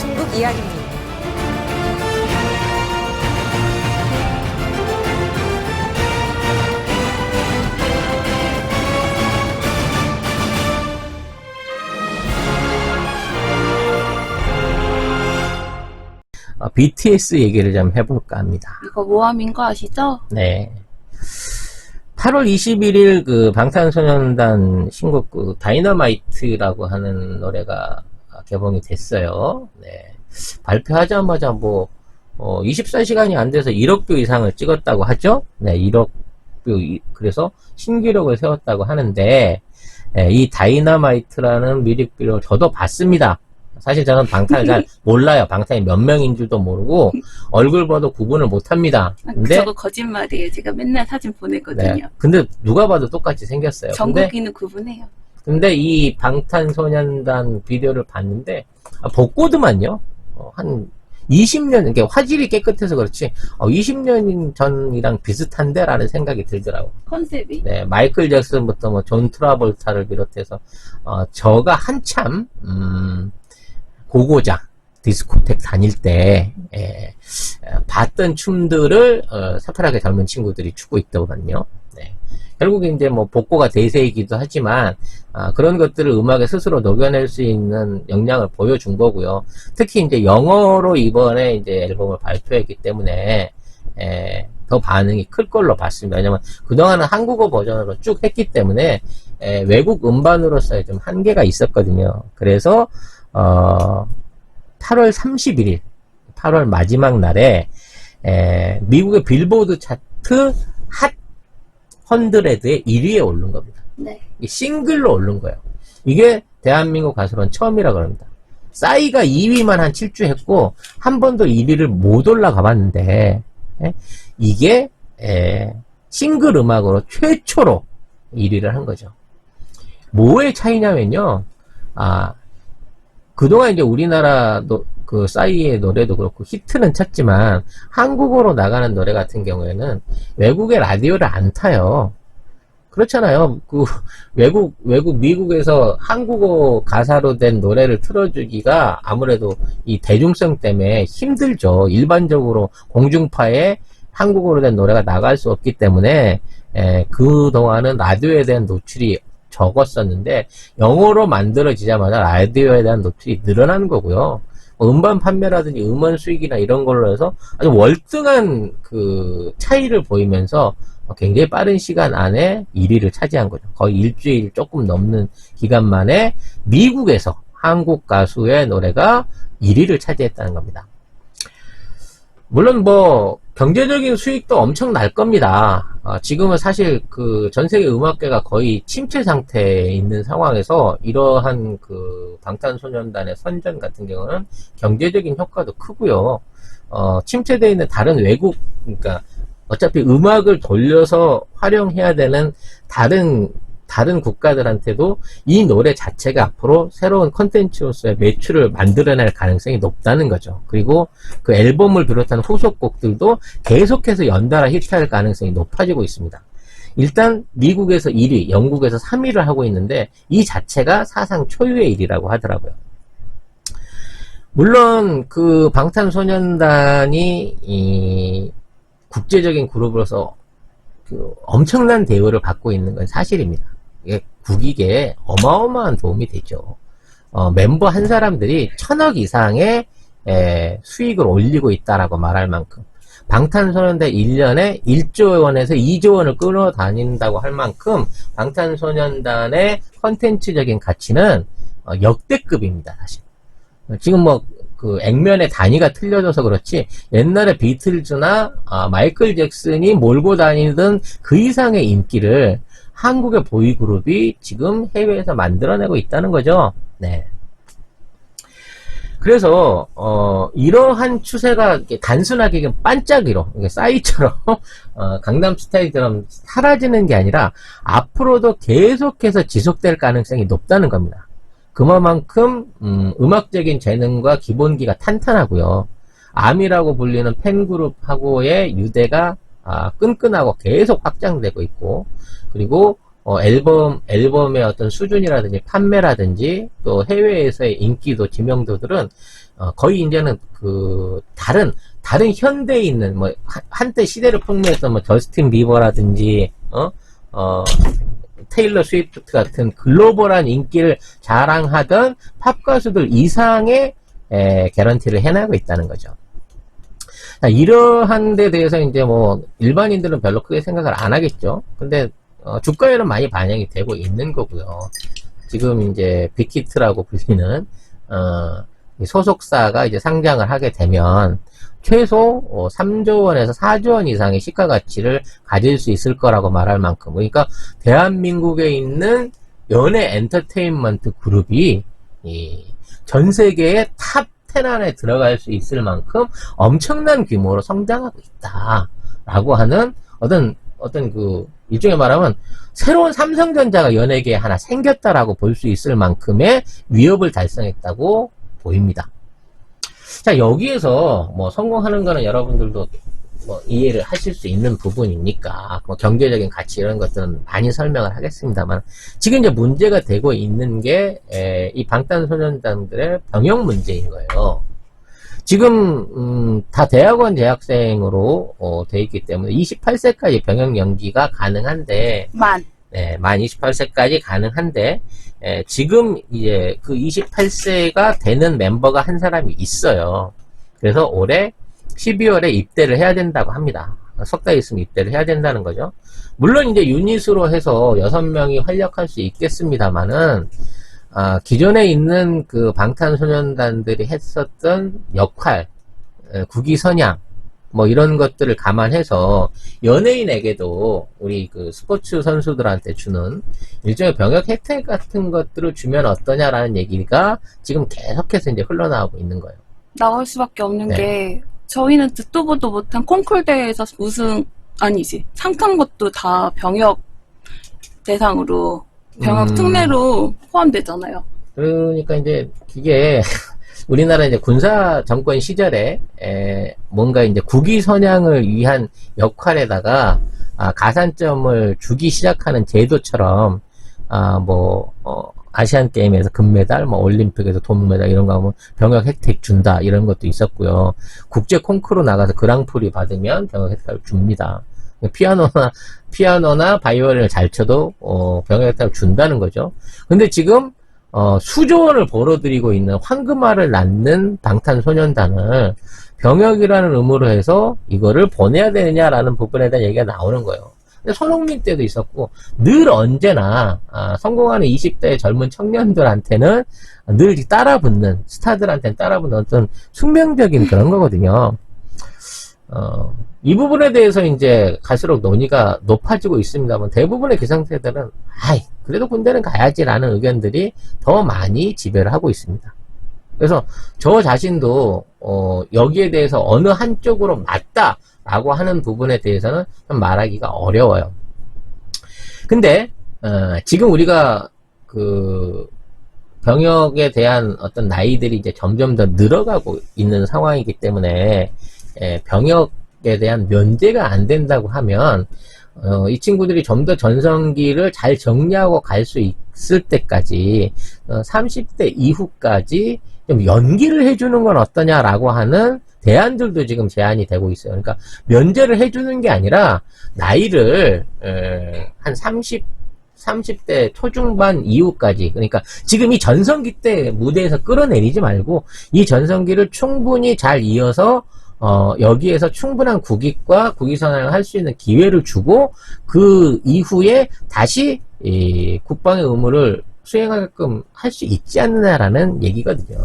중국 이야기입니다. BTS 얘기를 좀 해볼까 합니다. 이거 모함인 거 아시죠? 네. 8월 21일 그 방탄소년단 신곡 그 다이너마이트라고 하는 노래가 개봉이 됐어요. 네. 발표하자마자 24시간이 안 돼서 1억 뷰 이상을 찍었다고 하죠. 네, 1억 뷰, 그래서 신기록을 세웠다고 하는데, 이 다이너마이트라는 뮤직비디오 저도 봤습니다. 사실 저는 방탄을 잘 몰라요. 방탄이 몇 명인 줄도 모르고 얼굴 봐도 구분을 못합니다. 근데 저거 거짓말이에요. 제가 맨날 사진 보내거든요. 네, 근데 누가 봐도 똑같이 생겼어요. 정국이는 구분해요. 근데 이 방탄소년단 비디오를 봤는데 복고드만요. 한 20년, 이게 화질이 깨끗해서 그렇지 20년 전이랑 비슷한데 라는 생각이 들더라고요. 컨셉이. 네, 마이클 잭슨부터 존 트라볼타를 비롯해서 저가 한참 고고장 디스코텍 다닐 때 봤던 춤들을 새파랗게 젊은 친구들이 추고 있더군요. 네. 결국에 이제 복고가 대세이기도 하지만 그런 것들을 음악에 스스로 녹여낼 수 있는 역량을 보여준 거고요. 특히 이제 영어로 이번에 이제 앨범을 발표했기 때문에 더 반응이 클 걸로 봤습니다. 왜냐면 그동안은 한국어 버전으로 쭉 했기 때문에 외국 음반으로서의 좀 한계가 있었거든요. 그래서 8월 31일, 8월 마지막 날에, 미국의 빌보드 차트 핫 100에 1위에 오른 겁니다. 네. 싱글로 오른 거예요. 이게 대한민국 가수로는 처음이라 그럽니다. 싸이가 2위만 한 7주 했고, 한 번도 1위를 못 올라가 봤는데, 이게, 싱글 음악으로 최초로 1위를 한 거죠. 뭐의 차이냐면요, 그동안 이제 우리나라도 그 싸이의 노래도 그렇고 히트는 쳤지만 한국어로 나가는 노래 같은 경우에는 외국의 라디오를 안 타요. 그렇잖아요. 그 미국에서 한국어 가사로 된 노래를 틀어주기가 아무래도 이 대중성 때문에 힘들죠. 일반적으로 공중파에 한국어로 된 노래가 나갈 수 없기 때문에 그동안은 라디오에 대한 노출이 적었었는데 영어로 만들어지자마자 라디오에 대한 노출이 늘어난 거고요. 음반 판매라든지 음원 수익이나 이런 걸로 해서 아주 월등한 그 차이를 보이면서 굉장히 빠른 시간 안에 1위를 차지한 거죠. 거의 일주일 조금 넘는 기간 만에 미국에서 한국 가수의 노래가 1위를 차지했다는 겁니다. 물론 경제적인 수익도 엄청 날 겁니다. 지금은 사실 그 전 세계 음악계가 거의 침체 상태에 있는 상황에서 이러한 그 방탄소년단의 선전 같은 경우는 경제적인 효과도 크고요. 침체되어 있는 다른 외국, 그러니까 어차피 음악을 돌려서 활용해야 되는 다른 국가들한테도 이 노래 자체가 앞으로 새로운 컨텐츠로서의 매출을 만들어낼 가능성이 높다는 거죠. 그리고 그 앨범을 비롯한 후속곡들도 계속해서 연달아 히트할 가능성이 높아지고 있습니다. 일단 미국에서 1위, 영국에서 3위를 하고 있는데 이 자체가 사상 초유의 일이라고 하더라고요. 물론 그 방탄소년단이 이 국제적인 그룹으로서 그 엄청난 대우를 받고 있는 건 사실입니다. 이게 국익에 어마어마한 도움이 되죠. 멤버 한 사람들이 1000억 이상의 수익을 올리고 있다라고 말할 만큼 방탄소년단 1년에 1조 원에서 2조 원을 끌어다닌다고 할 만큼 방탄소년단의 컨텐츠적인 가치는 역대급입니다. 사실 지금 그 액면의 단위가 틀려져서 그렇지 옛날에 비틀즈나 마이클 잭슨이 몰고 다니던 그 이상의 인기를 한국의 보이그룹이 지금 해외에서 만들어내고 있다는 거죠. 네. 그래서 이러한 추세가 단순하게 반짝이로 싸이처럼 강남스타일처럼 사라지는 게 아니라 앞으로도 계속해서 지속될 가능성이 높다는 겁니다. 그만큼 음악적인 재능과 기본기가 탄탄하고요. 아미라고 불리는 팬그룹하고의 유대가 끈끈하고 계속 확장되고 있고, 그리고 앨범의 어떤 수준이라든지 판매라든지 또 해외에서의 인기도 지명도들은 거의 이제는 다른 현대에 있는 한때 시대를 풍미했던 저스틴 비버라든지 테일러 스위프트 같은 글로벌한 인기를 자랑하던 팝 가수들 이상의 개런티를 해나가고 있다는 거죠. 이러한 데 대해서 이제 일반인들은 별로 크게 생각을 안 하겠죠. 근데 주가에는 많이 반영이 되고 있는 거고요. 지금 이제 빅히트라고 불리는 소속사가 이제 상장을 하게 되면 최소 3조 원에서 4조 원 이상의 시가 가치를 가질 수 있을 거라고 말할 만큼, 그러니까 대한민국에 있는 연예 엔터테인먼트 그룹이 전 세계의 탑 10 안에 들어갈 수 있을 만큼 엄청난 규모로 성장하고 있다라고 하는 어떤 일종의 말하면 새로운 삼성전자가 연예계에 하나 생겼다라고 볼 수 있을 만큼의 위협을 달성했다고 보입니다. 자, 여기에서 성공하는 거는 여러분들도 이해를 하실 수 있는 부분이니까 경제적인 가치 이런 것들은 많이 설명을 하겠습니다만, 지금 이제 문제가 되고 있는 게 이 방탄소년단들의 병역 문제인 거예요. 지금 다 대학원 재학생으로 돼 있기 때문에 28세까지 병역 연기가 가능한데, 만 28세까지 가능한데, 지금 이제 그 28세가 되는 멤버가 한 사람이 있어요. 그래서 올해 12월에 입대를 해야 된다고 합니다. 석 달 있으면 입대를 해야 된다는 거죠. 물론 이제 유닛으로 해서 6명이 활약할 수 있겠습니다만은, 기존에 있는 그 방탄소년단들이 했었던 역할, 국위선양, 이런 것들을 감안해서 연예인에게도 우리 그 스포츠 선수들한테 주는 일종의 병역 혜택 같은 것들을 주면 어떠냐라는 얘기가 지금 계속해서 이제 흘러나오고 있는 거예요. 나올 수밖에 없는 게, 저희는 듣도 보도 못한 콩쿨 대회에서 상탄 것도 다 병역 대상으로, 병역 특례로 포함되잖아요. 그러니까 이제 이게 우리나라 이제 군사 정권 시절에 뭔가 이제 국위 선양을 위한 역할에다가 가산점을 주기 시작하는 제도처럼 아시안 게임에서 금메달, 올림픽에서銅메달 이런 거 하면 병역 혜택 준다 이런 것도 있었고요. 국제 콩쿠르 나가서 그랑프리 받으면 병역 혜택을 줍니다. 피아노나 바이올린을 잘 쳐도 병역 혜택을 준다는 거죠. 근데 지금 수조 원을 벌어들이고 있는 황금알을 낳는 방탄소년단을 병역이라는 의무로 해서 이거를 보내야 되느냐라는 부분에 대한 얘기가 나오는 거예요. 근데 손흥민 때도 있었고, 늘 언제나 성공하는 20대의 젊은 청년들한테는 늘 따라붙는, 스타들한테는 따라붙는 어떤 숙명적인 그런 거거든요. 이 부분에 대해서 이제 갈수록 논의가 높아지고 있습니다만, 대부분의 기성세대는 그래도 군대는 가야지라는 의견들이 더 많이 지배를 하고 있습니다. 그래서 저 자신도 여기에 대해서 어느 한쪽으로 맞다라고 하는 부분에 대해서는 좀 말하기가 어려워요. 근데 지금 우리가 그 병역에 대한 어떤 나이들이 이제 점점 더 늘어가고 있는 상황이기 때문에 병역에 대한 면제가 안 된다고 하면 이 친구들이 좀 더 전성기를 잘 정리하고 갈 수 있을 때까지 30대 이후까지 좀 연기를 해주는 건 어떠냐라고 하는 대안들도 지금 제안이 되고 있어요. 그러니까 면제를 해주는 게 아니라 나이를 한 30대 초중반 이후까지, 그러니까 지금 이 전성기 때 무대에서 끌어내리지 말고 이 전성기를 충분히 잘 이어서 여기에서 충분한 국익과 국위선양을 할 수 있는 기회를 주고 그 이후에 다시 이 국방의 의무를 수행하게끔 할 수 있지 않느냐라는 얘기거든요.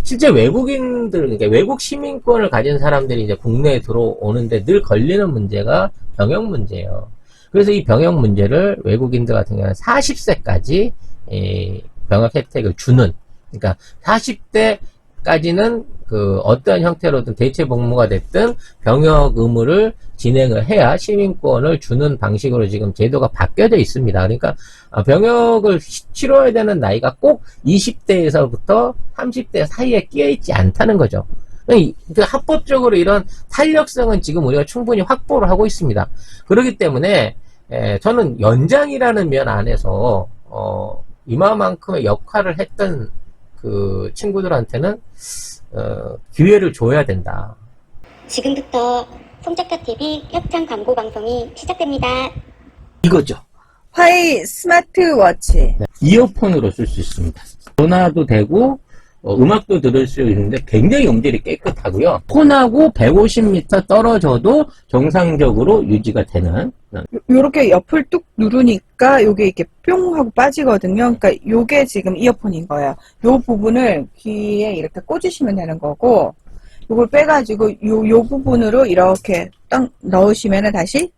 실제 외국인들, 그러니까 외국 시민권을 가진 사람들이 이제 국내에 들어오는데 늘 걸리는 문제가 병역 문제예요. 그래서 이 병역 문제를 외국인들 같은 경우는 40세까지 병역 혜택을 주는, 그러니까 40대까지는 그 어떤 형태로든 대체 복무가 됐든 병역 의무를 진행을 해야 시민권을 주는 방식으로 지금 제도가 바뀌어져 있습니다. 그러니까 병역을 치러야 되는 나이가 꼭 20대에서부터 30대 사이에 끼어있지 않다는 거죠. 그 합법적으로 이런 탄력성은 지금 우리가 충분히 확보를 하고 있습니다. 그렇기 때문에 저는 연장이라는 면 안에서 이마만큼의 역할을 했던 그 친구들한테는 기회를 줘야 된다. 지금부터 송작가TV 협찬 광고 방송이 시작됩니다. 이거죠. 화이 스마트워치. 이어폰으로 쓸 수 있습니다. 전화도 되고 음악도 들을 수 있는데 굉장히 음질이 깨끗하고요. 폰하고 150m 떨어져도 정상적으로 유지가 되는. 요렇게 옆을 뚝 누르니까 요게 이렇게 뿅 하고 빠지거든요. 그러니까 요게 지금 이어폰인 거예요. 요 부분을 귀에 이렇게 꽂으시면 되는 거고, 요걸 빼가지고 요 부분으로 이렇게 딱 넣으시면은 다시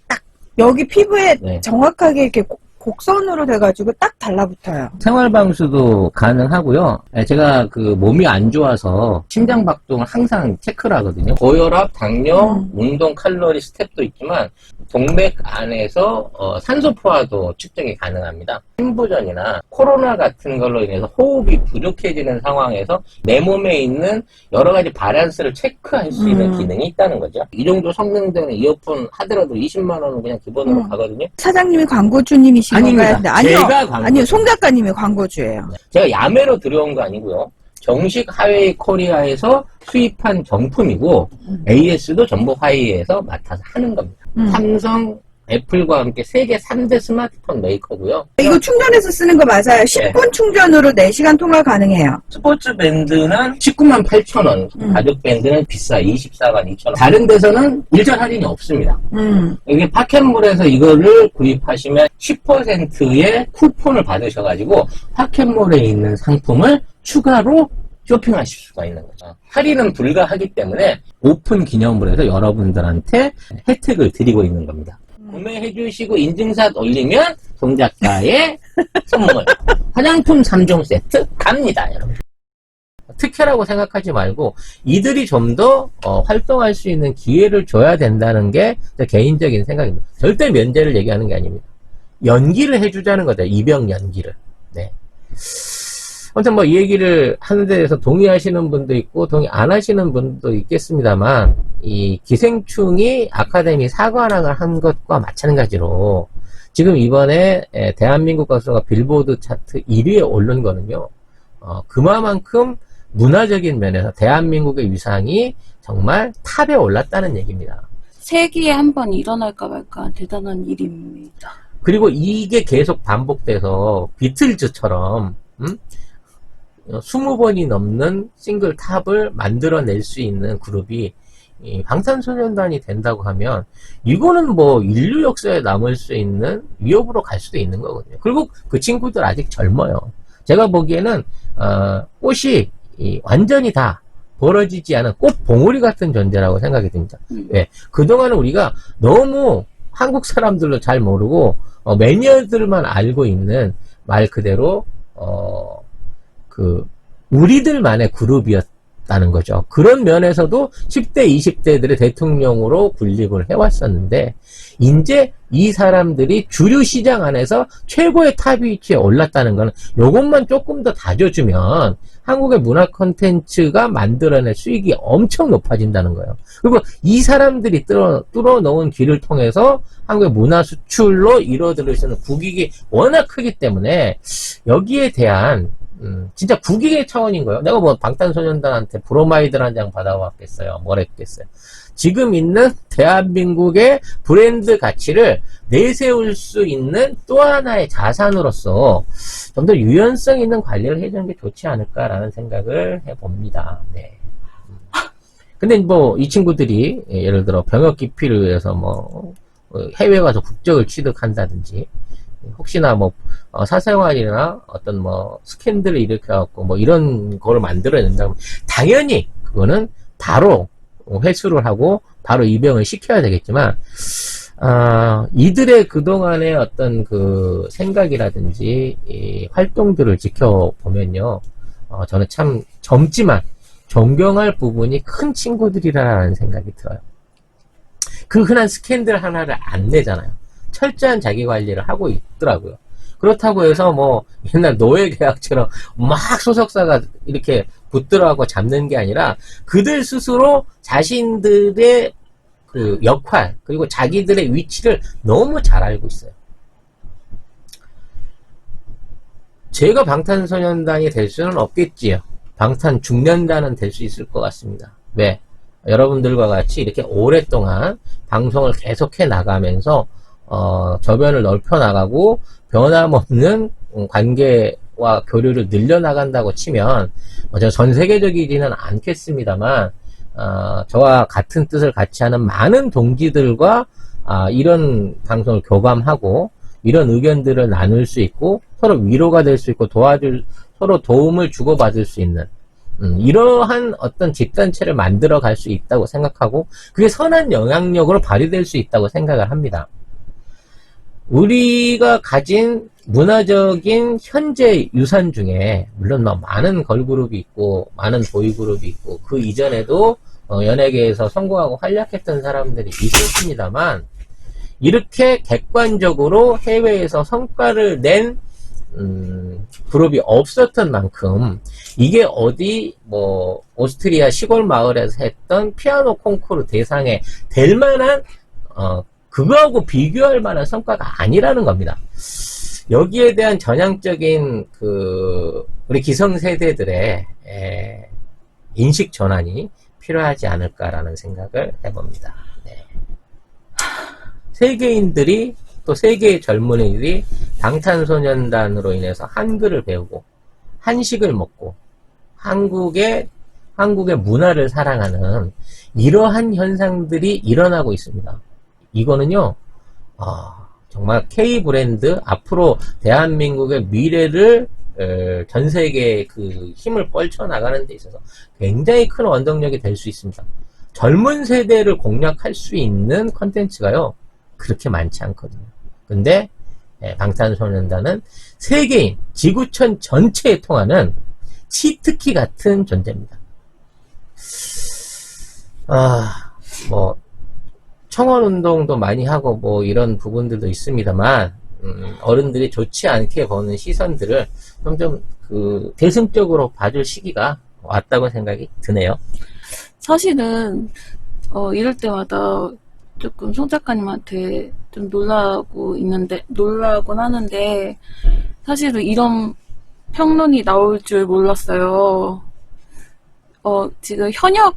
딱 여기 피부에 네. 정확하게 이렇게 곡선으로 돼가지고 딱 달라붙어요. 생활방수도 가능하고요. 제가 그 몸이 안 좋아서 심장박동을 항상 체크를 하거든요. 고혈압, 당뇨, 운동, 칼로리, 스텝도 있지만 동맥 안에서 산소 포화도 측정이 가능합니다. 심부전이나 코로나 같은 걸로 인해서 호흡이 부족해지는 상황에서 내 몸에 있는 여러 가지 바란스를 체크할 수 있는 기능이 있다는 거죠. 이 정도 성능 되는 이어폰 하더라도 20만 원은 그냥 기본으로 가거든요. 사장님이 광고주님이신 아닙니다. 건가요? 아니요. 제가 광고주예요. 아니요. 송 작가님이 광고주예요. 제가 야매로 들어온 거 아니고요. 정식 하웨이 코리아에서 수입한 정품이고 AS도 전부 화웨이에서 맡아서 하는 겁니다. 삼성, 애플과 함께 세계 3대 스마트폰 메이커고요. 이거 충전해서 쓰는 거 맞아요. 10분 충전으로 4시간 통화 가능해요. 스포츠 밴드는 19만 8천 원, 가죽 밴드는 비싸 24만 2천 원. 다른 데서는 일절 할인이 없습니다. 여기 파켓몰에서 이거를 구입하시면 10%의 쿠폰을 받으셔가지고 파켓몰에 있는 상품을 추가로 쇼핑하실 수가 있는 거죠. 할인은 불가하기 때문에 오픈 기념으로 해서 여러분들한테 혜택을 드리고 있는 겁니다. 구매해 주시고 인증샷 올리면 송 작가의 선물 화장품 3종 세트 갑니다, 여러분. 특혜라고 생각하지 말고 이들이 좀 더 활동할 수 있는 기회를 줘야 된다는 게 제 개인적인 생각입니다. 절대 면제를 얘기하는 게 아닙니다. 연기를 해주자는 거죠. 입영 연기를. 네. 아무튼 뭐 이 얘기를 하는 데 대해서 동의하시는 분도 있고 동의 안 하시는 분도 있겠습니다만 이 기생충이 아카데미 사관왕을 한 것과 마찬가지로 지금 이번에 대한민국 가수가 빌보드 차트 1위에 오른 거는요. 그만큼 문화적인 면에서 대한민국의 위상이 정말 탑에 올랐다는 얘기입니다. 세기에 한 번 일어날까 말까 대단한 일입니다. 그리고 이게 계속 반복돼서 비틀즈처럼 20번이 넘는 싱글 탑을 만들어낼 수 있는 그룹이 이 방탄소년단이 된다고 하면 이거는 뭐 인류 역사에 남을 수 있는 위협으로 갈 수도 있는 거거든요. 그리고 그 친구들 아직 젊어요. 제가 보기에는 꽃이 완전히 다 벌어지지 않은 꽃 봉우리 같은 존재라고 생각이 듭니다. 왜? 그동안은 우리가 너무 한국 사람들로 잘 모르고 매니아들만 알고 있는 말 그대로 우리들만의 그룹이었다는 거죠. 그런 면에서도 10대, 20대들의 대통령으로 군림을 해왔었는데, 이제 이 사람들이 주류 시장 안에서 최고의 탑 위치에 올랐다는 거는 요것만 조금 더 다져주면 한국의 문화 콘텐츠가 만들어낼 수익이 엄청 높아진다는 거예요. 그리고 이 사람들이 뚫어놓은 길을 통해서 한국의 문화 수출로 이루어질 수 있는 국익이 워낙 크기 때문에 여기에 대한 진짜 국익의 차원인 거예요. 내가 뭐 방탄소년단한테 브로마이드를 한 장 받아왔겠어요. 뭘 했겠어요. 지금 있는 대한민국의 브랜드 가치를 내세울 수 있는 또 하나의 자산으로서 좀 더 유연성 있는 관리를 해주는 게 좋지 않을까라는 생각을 해봅니다. 네. 근데 뭐 이 친구들이 예를 들어 병역 기피를 위해서 뭐 해외 가서 국적을 취득한다든지 혹시나 뭐 사생활이나 어떤 뭐 스캔들을 일으켜갖고 뭐 이런 거를 만들어낸다면 당연히 그거는 바로 회수를 하고 바로 입영을 시켜야 되겠지만 이들의 그동안의 어떤 그 생각이라든지 이 활동들을 지켜보면요 저는 참 젊지만 존경할 부분이 큰 친구들이라는 생각이 들어요. 그 흔한 스캔들 하나를 안 내잖아요. 철저한 자기 관리를 하고 있더라고요. 그렇다고 해서 뭐 옛날 노예 계약처럼 막 소속사가 이렇게 붙들어가고 잡는 게 아니라 그들 스스로 자신들의 그 역할, 그리고 자기들의 위치를 너무 잘 알고 있어요. 제가 방탄소년단이 될 수는 없겠지요. 방탄중년단은 될 수 있을 것 같습니다. 왜? 여러분들과 같이 이렇게 오랫동안 방송을 계속해 나가면서 저변을 넓혀 나가고 변함없는 관계와 교류를 늘려나간다고 치면 전 세계적이지는 않겠습니다만 저와 같은 뜻을 같이 하는 많은 동지들과 이런 방송을 교감하고 이런 의견들을 나눌 수 있고 서로 위로가 될 수 있고 서로 도움을 주고받을 수 있는 이러한 어떤 집단체를 만들어 갈 수 있다고 생각하고 그게 선한 영향력으로 발휘될 수 있다고 생각을 합니다. 우리가 가진 문화적인 현재 유산 중에 물론 많은 걸그룹이 있고 많은 보이그룹이 있고 그 이전에도 연예계에서 성공하고 활약했던 사람들이 있었습니다만 이렇게 객관적으로 해외에서 성과를 낸 그룹이 없었던 만큼 이게 어디 오스트리아 시골 마을에서 했던 피아노 콩쿠르 대상에 될 만한 그거하고 비교할 만한 성과가 아니라는 겁니다. 여기에 대한 전향적인 우리 기성세대들의 인식 전환이 필요하지 않을까라는 생각을 해봅니다. 네. 세계인들이 또 세계의 젊은이들이 방탄소년단으로 인해서 한글을 배우고 한식을 먹고 한국의 문화를 사랑하는 이러한 현상들이 일어나고 있습니다. 이거는요, 정말 K 브랜드 앞으로 대한민국의 미래를 전 세계에 그 힘을 뻗쳐나가는 데 있어서 굉장히 큰 원동력이 될 수 있습니다. 젊은 세대를 공략할 수 있는 컨텐츠가요, 그렇게 많지 않거든요. 근데 방탄소년단은 세계인, 지구촌 전체에 통하는 치트키 같은 존재입니다. 청원운동도 많이 하고 이런 부분들도 있습니다만 어른들이 좋지 않게 보는 시선들을 좀 대승적으로 봐줄 시기가 왔다고 생각이 드네요. 사실은 이럴 때마다 조금 송 작가님한테 좀 놀라곤 하는데 사실은 이런 평론이 나올 줄 몰랐어요. 지금 현역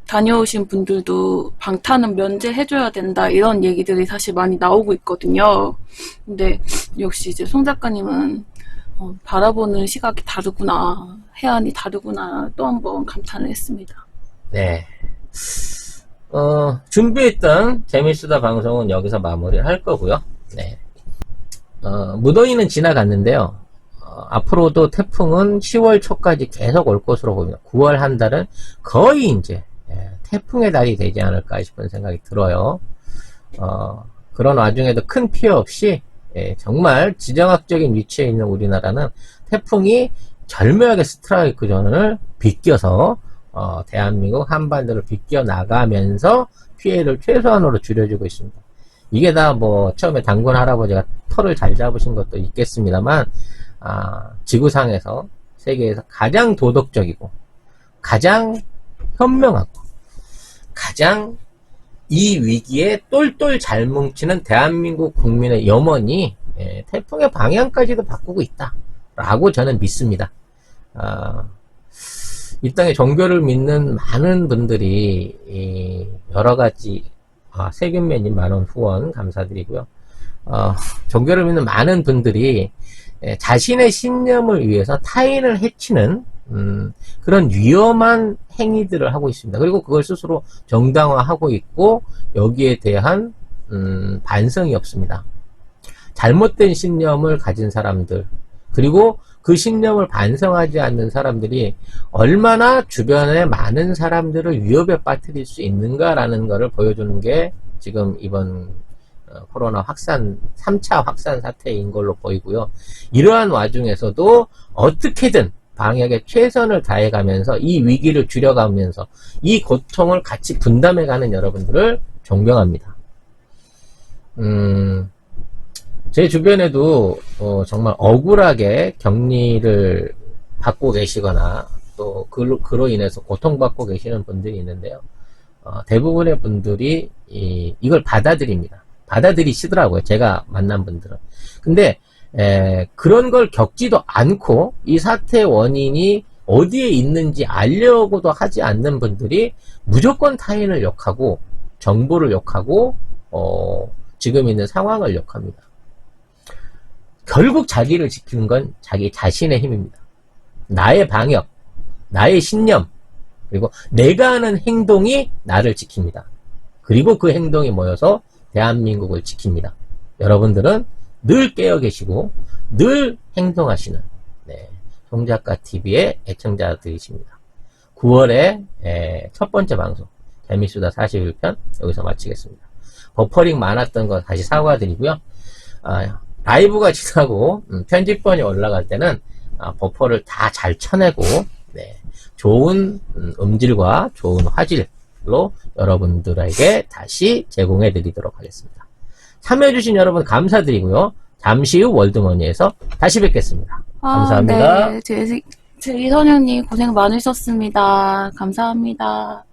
다녀오신 분들도 방탄은 면제해줘야 된다 이런 얘기들이 사실 많이 나오고 있거든요. 근데 역시 이제 송 작가님은 바라보는 시각이 다르구나, 해안이 다르구나 또 한 번 감탄을 했습니다. 네. 준비했던 재미있다 방송은 여기서 마무리를 할 거고요. 네. 무더위는 지나갔는데요. 앞으로도 태풍은 10월 초까지 계속 올 것으로 보입니다. 9월 한 달은 거의 이제 태풍의 달이 되지 않을까 싶은 생각이 들어요. 그런 와중에도 큰 피해 없이 정말 지정학적인 위치에 있는 우리나라는 태풍이 절묘하게 스트라이크 존을 비껴서 대한민국 한반도를 비껴 나가면서 피해를 최소한으로 줄여주고 있습니다. 이게 다 처음에 단군 할아버지가 털을 잘 잡으신 것도 있겠습니다만 지구상에서 세계에서 가장 도덕적이고 가장 현명하고 가장 이 위기에 똘똘 잘 뭉치는 대한민국 국민의 염원이 태풍의 방향까지도 바꾸고 있다라고 저는 믿습니다. 이 땅에 종교를 믿는 많은 분들이 여러가지 세균맨님 만원 후원 감사드리고요. 종교를 믿는 많은 분들이 자신의 신념을 위해서 타인을 해치는 그런 위험한 행위들을 하고 있습니다. 그리고 그걸 스스로 정당화하고 있고 여기에 대한 반성이 없습니다. 잘못된 신념을 가진 사람들 그리고 그 신념을 반성하지 않는 사람들이 얼마나 주변에 많은 사람들을 위협에 빠뜨릴 수 있는가라는 것을 보여주는 게 지금 이번 코로나 3차 확산 사태인 걸로 보이고요. 이러한 와중에서도 어떻게든 방역에 최선을 다해가면서 이 위기를 줄여가면서 이 고통을 같이 분담해가는 여러분들을 존경합니다. 제 주변에도 정말 억울하게 격리를 받고 계시거나 또 그로 인해서 고통받고 계시는 분들이 있는데요. 대부분의 분들이 이걸 받아들입니다. 받아들이시더라고요. 제가 만난 분들은. 근데 그런 걸 겪지도 않고 이 사태의 원인이 어디에 있는지 알려고도 하지 않는 분들이 무조건 타인을 욕하고 정보를 욕하고 지금 있는 상황을 욕합니다. 결국 자기를 지키는 건 자기 자신의 힘입니다. 나의 방역, 나의 신념, 그리고 내가 하는 행동이 나를 지킵니다. 그리고 그 행동이 모여서 대한민국을 지킵니다. 여러분들은 늘 깨어 계시고 늘 행동하시는 송작가TV의 애청자들이십니다. 9월에 첫 번째 방송 재미수다 41편 여기서 마치겠습니다. 버퍼링 많았던 거 다시 사과드리고요. 라이브가 지나고 편집본이 올라갈 때는 버퍼를 다 잘 쳐내고 좋은 음질과 좋은 화질로 여러분들에게 다시 제공해 드리도록 하겠습니다. 참여해주신 여러분 감사드리고요. 잠시 후 월드머니에서 다시 뵙겠습니다. 감사합니다. 네, 제이 선생님 고생 많으셨습니다. 감사합니다.